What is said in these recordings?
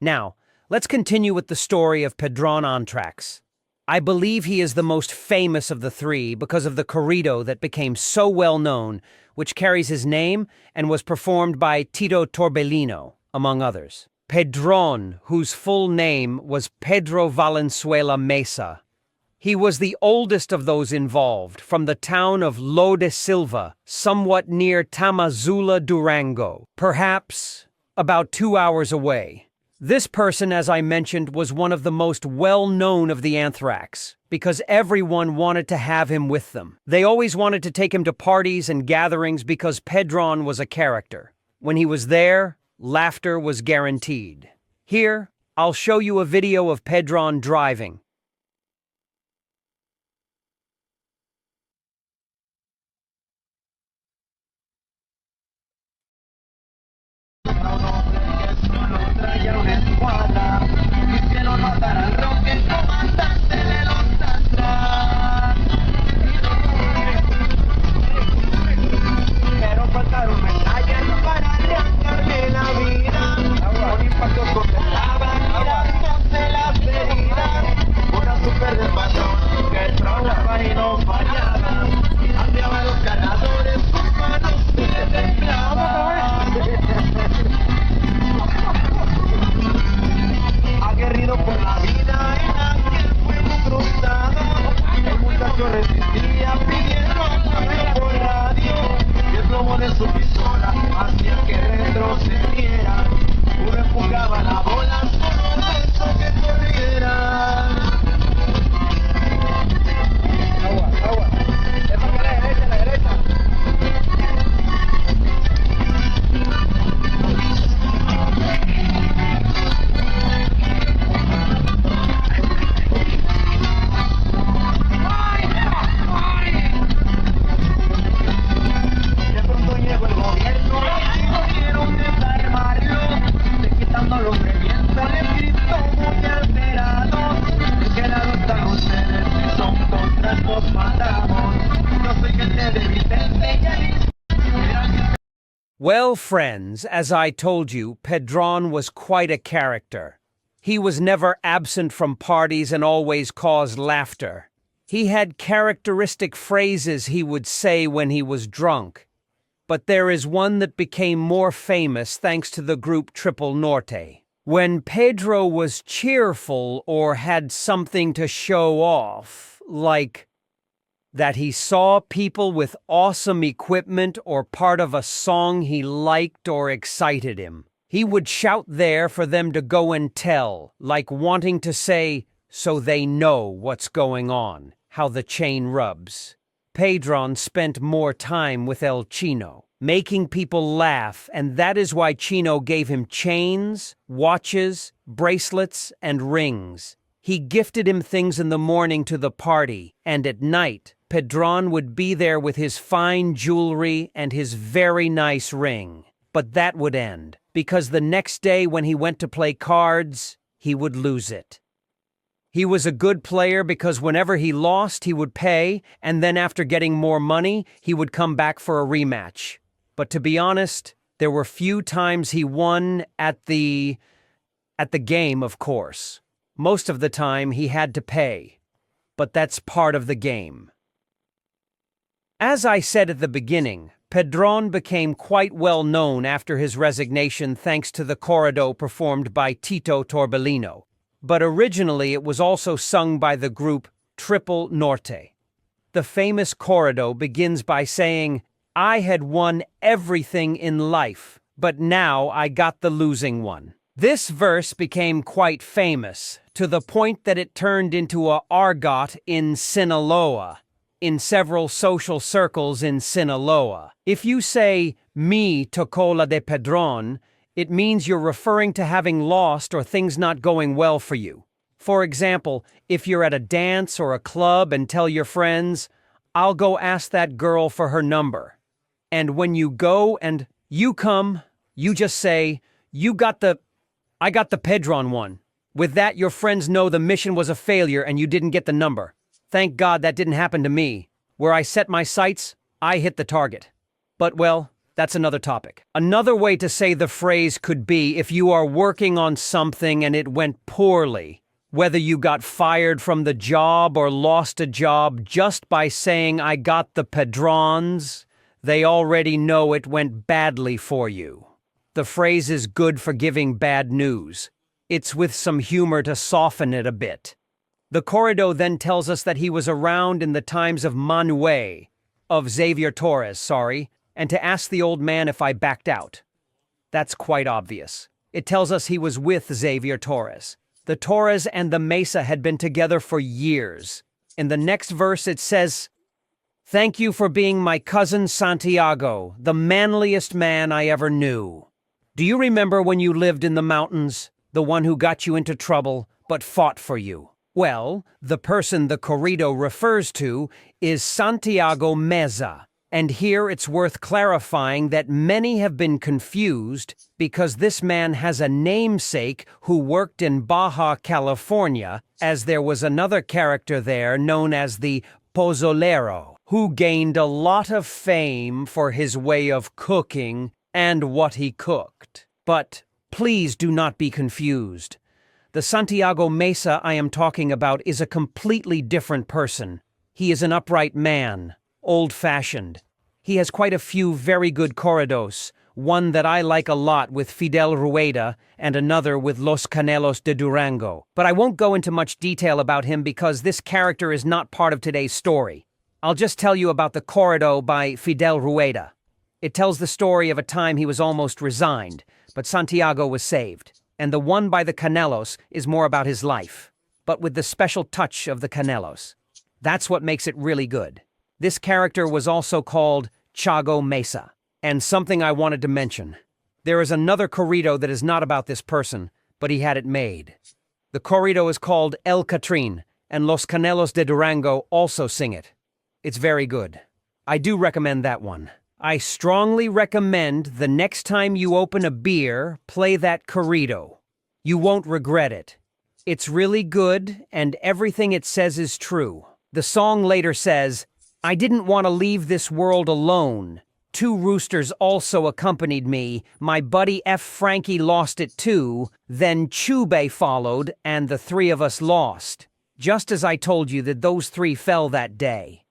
Now, let's continue with the story of Pedron ANTRAX. I believe he is the most famous of the three because of the corrido that became so well known, which carries his name and was performed by Tito Torbellino, among others. Pedron, whose full name was Pedro Valenzuela Mesa. He was the oldest of those involved, from the town of Lo de Silva, somewhat near Tamazula, Durango, perhaps about 2 hours away. This person, as I mentioned, was one of the most well-known of the Anthrax, because everyone wanted to have him with them. They always wanted to take him to parties and gatherings because Pedron was a character. When he was there, laughter was guaranteed. Here, I'll show you a video of Pedron driving. Quisieron matar al rock, el comandante de los ANTRAX. Pero faltaron medallas para arrancarme la vida. Con impactos controlaban, mirándose las heridas. Una super del patrón que tronaba y no fallaba. Cambiaba los cargadores, sus manos se temblaban. Aguerrido por la vida en aquel fuego cruzado, el muchacho resistía pidiendo apoyo por radio, y el plomo de su pistola hacía que retrocediera. Uno empujaba la bola solo pensó que corriera. Agua, es para la derecha, Well, friends, as I told you, Pedron was quite a character. He was never absent from parties and always caused laughter. He had characteristic phrases he would say when he was drunk. But there is one that became more famous thanks to the group Triple Norte. When Pedro was cheerful or had something to show off, like that he saw people with awesome equipment or part of a song he liked or excited him, he would shout there for them to go and tell, like wanting to say, so they know what's going on, how the chain rubs. Pedron spent more time with El Chino, making people laugh, and that is why Chino gave him chains, watches, bracelets, and rings. He gifted him things in the morning to the party, and at night, Pedron would be there with his fine jewelry and his very nice ring. But that would end, because the next day when he went to play cards, he would lose it. He was a good player because whenever he lost, he would pay, and then after getting more money, he would come back for a rematch. But to be honest, there were few times he won at the game, of course. Most of the time, he had to pay. But that's part of the game. As I said at the beginning, Pedron became quite well known after his resignation thanks to the corrido performed by Tito Torbellino. But originally it was also sung by the group Triple Norte. The famous corrido begins by saying, "I had won everything in life, but now I got the losing one." This verse became quite famous, to the point that it turned into a argot in Sinaloa, in several social circles in Sinaloa. If you say, "Me tocó la de Pedron," it means you're referring to having lost or things not going well for you. For example, if you're at a dance or a club and tell your friends, "I'll go ask that girl for her number." And when you go and you come, you just say, I got the Pedron one. With that, your friends know the mission was a failure and you didn't get the number. Thank God that didn't happen to me. Where I set my sights, I hit the target. But well, That's another topic. Another way to say the phrase could be if you are working on something and it went poorly, whether you got fired from the job or lost a job just by saying I got the Pedrons, they already know it went badly for you. The phrase is good for giving bad news. It's with some humor to soften it a bit. The CORRIDO then tells us that he was around in the times of Xavier Torres, and to ask the old man if I backed out. That's quite obvious. It tells us he was with Xavier Torres. The Torres and the Mesa had been together for years. In the next verse it says, "Thank you for being my cousin Santiago, the manliest man I ever knew. Do you remember when you lived in the mountains, the one who got you into trouble, but fought for you?" Well, the person the CORRIDO refers to is Santiago Meza. And here it's worth clarifying that many have been confused because this man has a namesake who worked in Baja California, as there was another character there known as the Pozolero, who gained a lot of fame for his way of cooking and what he cooked. But please do not be confused. The Santiago Mesa I am talking about is a completely different person. He is an upright man, old-fashioned. He has quite a few very good corridos, one that I like a lot with Fidel Rueda and another with Los Canelos de Durango. But I won't go into much detail about him because this character is not part of today's story. I'll just tell you about the corrido by Fidel Rueda. It tells the story of a time he was almost resigned, but Santiago was saved. And the one by the Canelos is more about his life, but with the special touch of the Canelos. That's what makes it really good. This character was also called Chago Mesa. And something I wanted to mention. There is another corrido that is not about this person, but he had it made. The corrido is called El Catrin, and Los Canelos de Durango also sing it. It's very good. I do recommend that one. I strongly recommend the next time you open a beer, play that corrido. You won't regret it. It's really good, and everything it says is true. The song later says, "I didn't want to leave this world alone. 2 roosters also accompanied me. My buddy F. Frankie lost it too. Then Chube followed, and the 3 of us lost. Just as I told you that those 3 fell that day."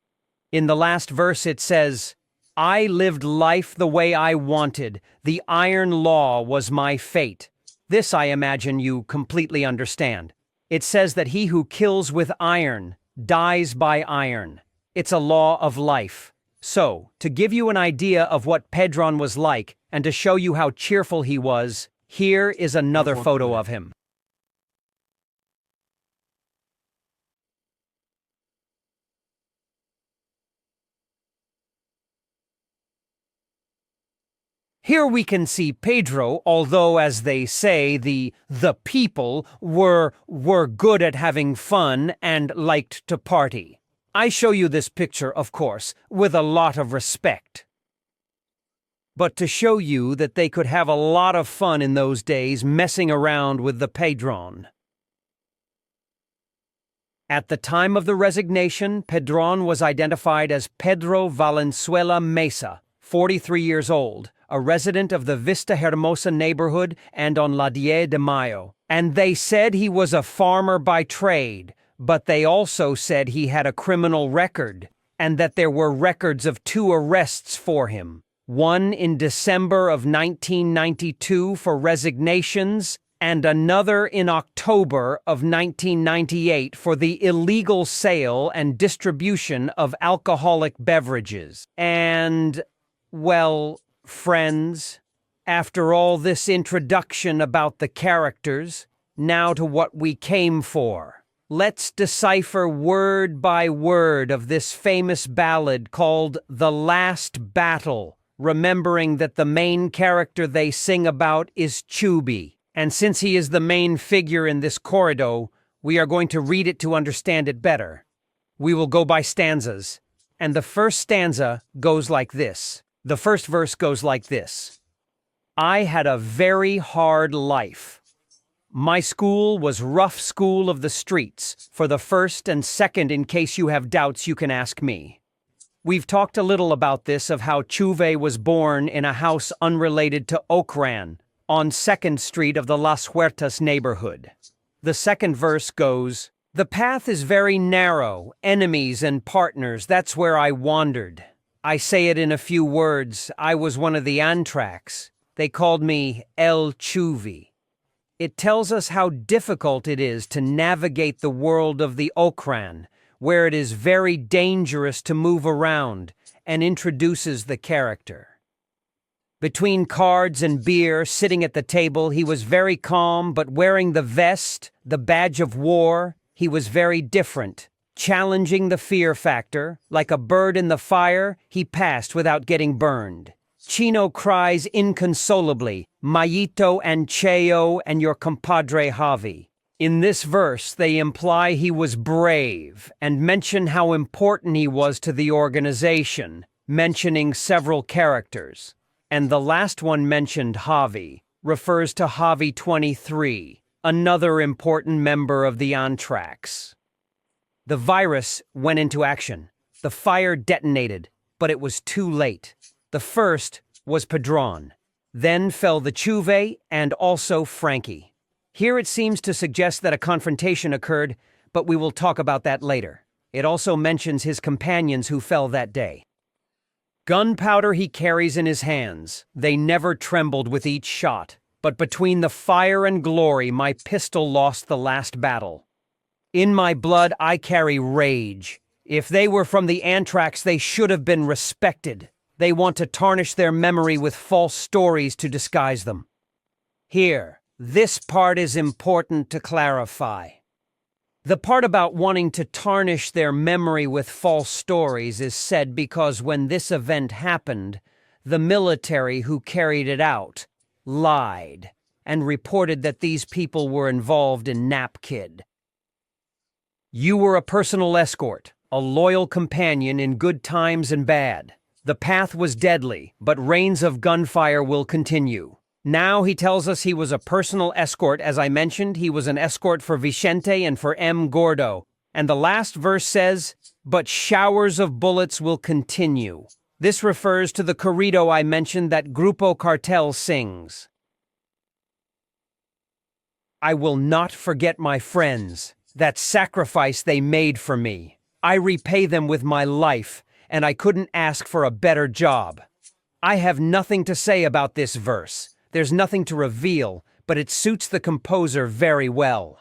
In the last verse it says, "I lived life the way I wanted. The iron law was my fate." This, I imagine, you completely understand. It says that he who kills with iron dies by iron. It's a law of life. So, to give you an idea of what Pedron was like, and to show you how cheerful he was, here is another photo of him. Here we can see Pedro, although, as they say, the people were good at having fun and liked to party. I show you this picture, of course, with a lot of respect. But to show you that they could have a lot of fun in those days messing around with the Pedron. At the time of the resignation, Pedron was identified as Pedro Valenzuela Mesa, 43 years old, a resident of the Vista Hermosa neighborhood and on La 10 de Mayo. And they said he was a farmer by trade, but they also said he had a criminal record, and that there were records of 2 arrests for him. One in December of 1992 for resignations, and another in October of 1998 for the illegal sale and distribution of alcoholic beverages. And, well, friends, after all this introduction about the characters, now to what we came for. Let's decipher word by word of this famous ballad called The Last Battle, remembering that the main character they sing about is Chubby. And since he is the main figure in this corrido, we are going to read it to understand it better. We will go by stanzas, and the first stanza goes like this. The first verse goes like this. I had a very hard life. My school was rough school of the streets. For the first and second, in case you have doubts, you can ask me. We've talked a little about this of how Chuve was born in a house unrelated to Okran, on 2nd Street of the Las Huertas neighborhood. The second verse goes, "The path is very narrow, enemies and partners, that's where I wandered. I say it in a few words, I was one of the ANTRAX. They called me El Chuvi." It tells us how difficult it is to navigate the world of the Okran, where it is very dangerous to move around, and introduces the character. Between cards and beer, sitting at the table, he was very calm, but wearing the vest, the badge of war, he was very different. Challenging the fear factor, like a bird in the fire, he passed without getting burned. Chino cries inconsolably, Mayito and Cheo and your compadre Javi. In this verse, they imply he was brave and mention how important he was to the organization, mentioning several characters. And the last one mentioned, Javi, refers to Javi 23, another important member of the ANTRAX. The virus went into action. The fire detonated, but it was too late. The first was Pedron. Then fell the Chuve and also Frankie. Here it seems to suggest that a confrontation occurred, but we will talk about that later. It also mentions his companions who fell that day. Gunpowder he carries in his hands. They never trembled with each shot. But between the fire and glory, my pistol lost the last battle. In my blood, I carry rage. If they were from the ANTRAX, they should have been respected. They want to tarnish their memory with false stories to disguise them. Here, this part is important to clarify. The part about wanting to tarnish their memory with false stories is said because when this event happened, the military who carried it out lied and reported that these people were involved in Napkid. You were a personal escort, a loyal companion in good times and bad. The path was deadly, but rains of gunfire will continue. Now he tells us he was a personal escort. As I mentioned, he was an escort for Vicente and for M. Gordo. And the last verse says, but showers of bullets will continue. This refers to the corrido I mentioned that Grupo Cartel sings. I will not forget my friends, that sacrifice they made for me. I repay them with my life, and I couldn't ask for a better job. I have nothing to say about this verse. There's nothing to reveal, but it suits the composer very well.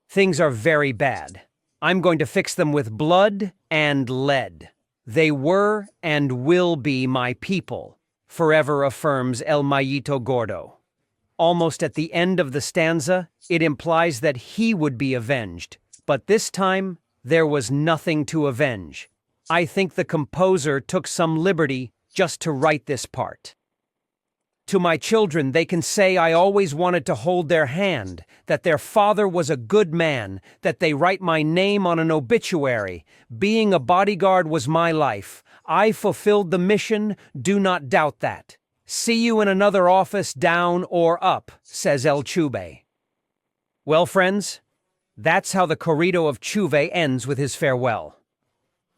Things are very bad. I'm going to fix them with blood and lead. They were and will be my people, forever affirms El Mayito Gordo. Almost at the end of the stanza, it implies that he would be avenged, but this time, there was nothing to avenge. I think the composer took some liberty just to write this part. To my children, they can say I always wanted to hold their hand, that their father was a good man, that they write my name on an obituary. Being a bodyguard was my life. I fulfilled the mission, do not doubt that. See you in another office, down or up, says El Chuve. Well, friends, that's how the corrido of Chuve ends with his farewell.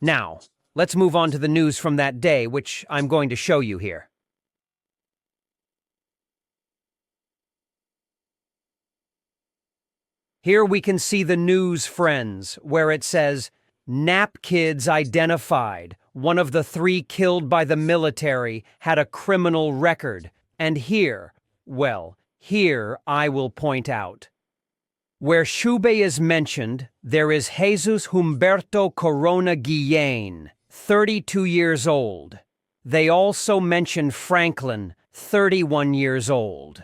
Now, let's move on to the news from that day, which I'm going to show you here. Here we can see the news, friends, where it says, Napkids identified. One of the 3 killed by the military had a criminal record. And here, well, here I will point out. Where Chuve is mentioned, there is Jesus Humberto Corona Guillén, 32 years old. They also mention Franklin, 31 years old.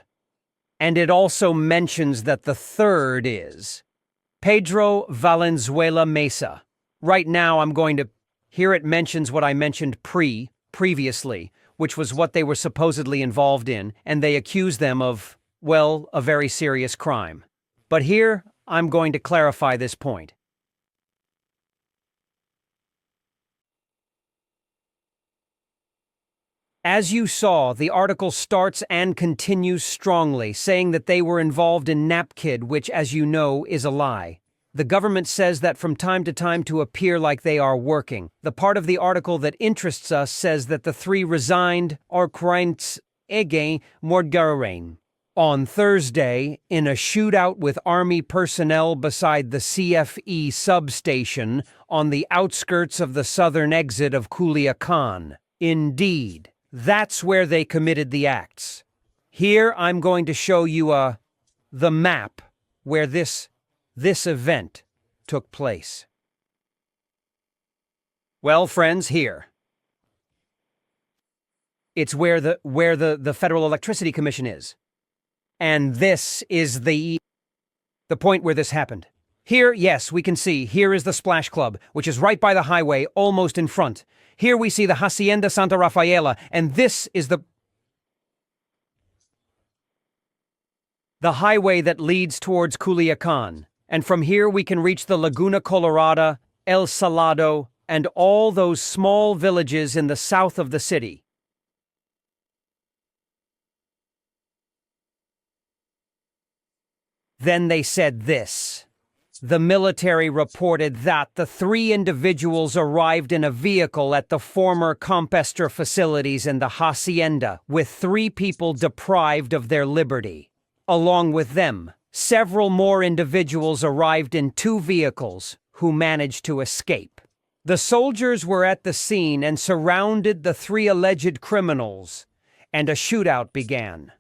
And it also mentions that the third is Pedro Valenzuela Mesa. Right now I'm going to... Here it mentions what I mentioned previously, which was what they were supposedly involved in, and they accuse them of, well, a very serious crime. But here, I'm going to clarify this point. As you saw, the article starts and continues strongly, saying that they were involved in Napkid, which, as you know, is a lie. The government says that from time to time to appear like they are working. The part of the article that interests us says that the three resigned or kreints ege mordgarain. On Thursday, in a shootout with Army personnel beside the CFE substation on the outskirts of the southern exit of Culiacan. Indeed, that's where they committed the acts. Here I'm going to show you the map where this event took place. Well, friends, here. It's where the Federal Electricity Commission is. And this is the point where this happened. Here, yes, we can see, here is the Splash Club, which is right by the highway, almost in front. Here we see the Hacienda Santa Rafaela, and this is the highway that leads towards Culiacan. And from here we can reach the Laguna Colorada, El Salado, and all those small villages in the south of the city. Then they said this. The military reported that the three individuals arrived in a vehicle at the former Compestre facilities in the Hacienda, with 3 people deprived of their liberty. Along with them, several more individuals arrived in 2 vehicles who managed to escape. The soldiers were at the scene and surrounded the 3 alleged criminals, and a shootout began.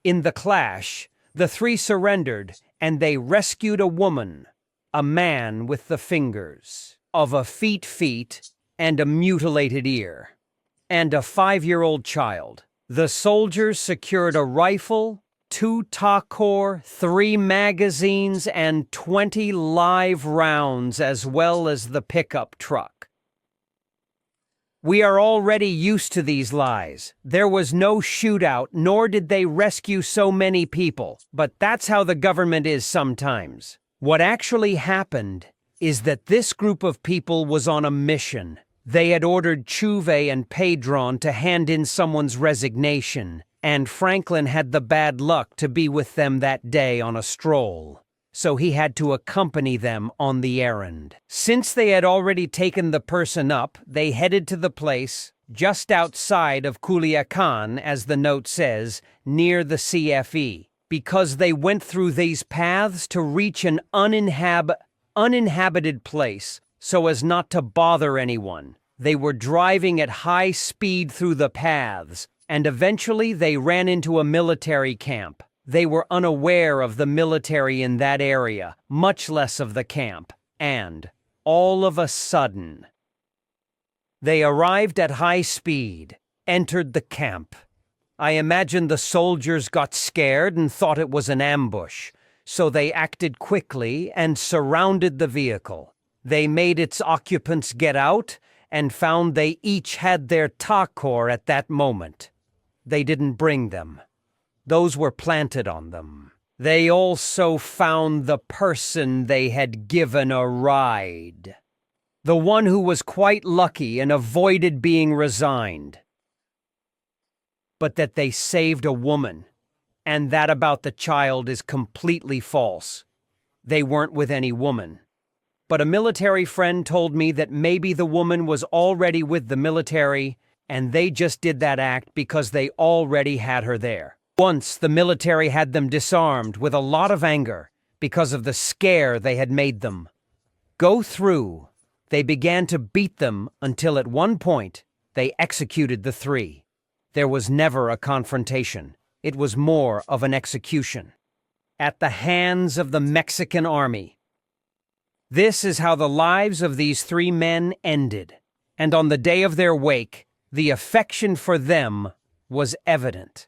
In the clash, the 3 surrendered, and they rescued a woman, a man with the fingers of a feet and a mutilated ear, and a 5-year-old child. The soldiers secured a rifle, 2 TACOR, 3 magazines, and 20 live rounds, as well as the pickup truck. We are already used to these lies. There was no shootout, nor did they rescue so many people, but that's how the government is sometimes. What actually happened is that this group of people was on a mission. They had ordered Chuve and Pedron to hand in someone's resignation, and Franklin had the bad luck to be with them that day on a stroll. So he had to accompany them on the errand. Since they had already taken the person up, they headed to the place just outside of Culiacan, as the note says, near the CFE, because they went through these paths to reach an uninhabited place so as not to bother anyone. They were driving at high speed through the paths, and eventually they ran into a military camp. They were unaware of the military in that area, much less of the camp, and, all of a sudden, they arrived at high speed, entered the camp. I imagine the soldiers got scared and thought it was an ambush, so they acted quickly and surrounded the vehicle. They made its occupants get out and found they each had their TACOR at that moment. They didn't bring them. Those were planted on them. They also found the person they had given a ride. The one who was quite lucky and avoided being resigned. But that they saved a woman, and that about the child is completely false. They weren't with any woman. But a military friend told me that maybe the woman was already with the military, and they just did that act because they already had her there. Once, the military had them disarmed with a lot of anger because of the scare they had made them. Go through, they began to beat them until at one point they executed the 3. There was never a confrontation. It was more of an execution. At the hands of the Mexican army. This is how the lives of these 3 men ended. And on the day of their wake, the affection for them was evident.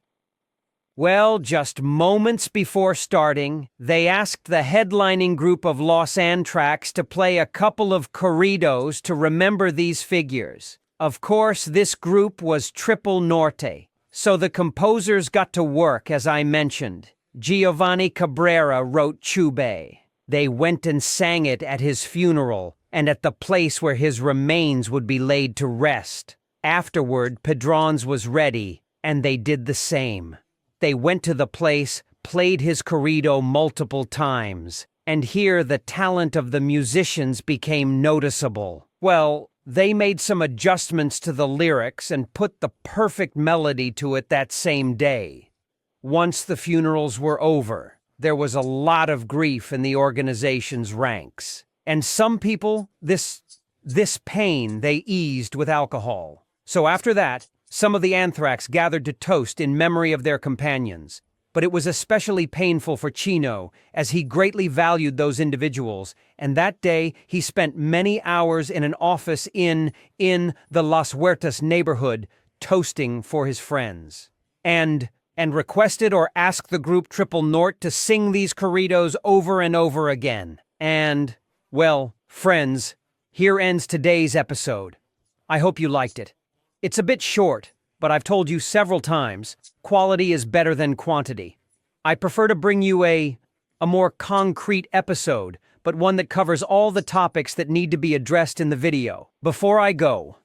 Well, just moments before starting, they asked the headlining group of Los ANTRAX to play a couple of corridos to remember these figures. Of course, this group was Triple Norte, so the composers got to work, as I mentioned. Giovanni Cabrera wrote Chube. They went and sang it at his funeral and at the place where his remains would be laid to rest. Afterward, Pedron's was ready, and they did the same. They went to the place, played his corrido multiple times, And here the talent of the musicians became noticeable. Well, they made some adjustments to the lyrics and put the perfect melody to it that same day. Once the funerals were over, there was a lot of grief in the organization's ranks. And some people, this pain they eased with alcohol. So after that, some of the Anthrax gathered to toast in memory of their companions. But it was especially painful for Chino, as he greatly valued those individuals, and that day he spent many hours in an office in the Las Huertas neighborhood, toasting for his friends. And requested or asked the group Triple Nort to sing these corridos over and over again. And, well, friends, here ends today's episode. I hope you liked it. It's a bit short, but I've told you several times, quality is better than quantity. I prefer to bring you a more concrete episode, but one that covers all the topics that need to be addressed in the video. Before I go,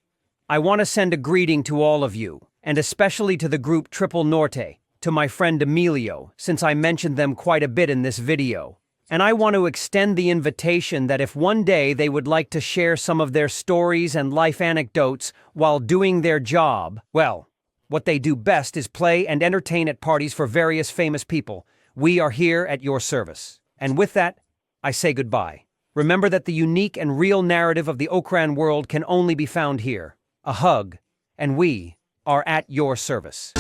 I want to send a greeting to all of you, and especially to the group Triple Norte, to my friend Emilio, since I mentioned them quite a bit in this video. And I want to extend the invitation that if one day they would like to share some of their stories and life anecdotes while doing their job, well, what they do best is play and entertain at parties for various famous people. We are here at your service. And with that, I say goodbye. Remember that the unique and real narrative of the Okran world can only be found here. A hug, and we are at your service.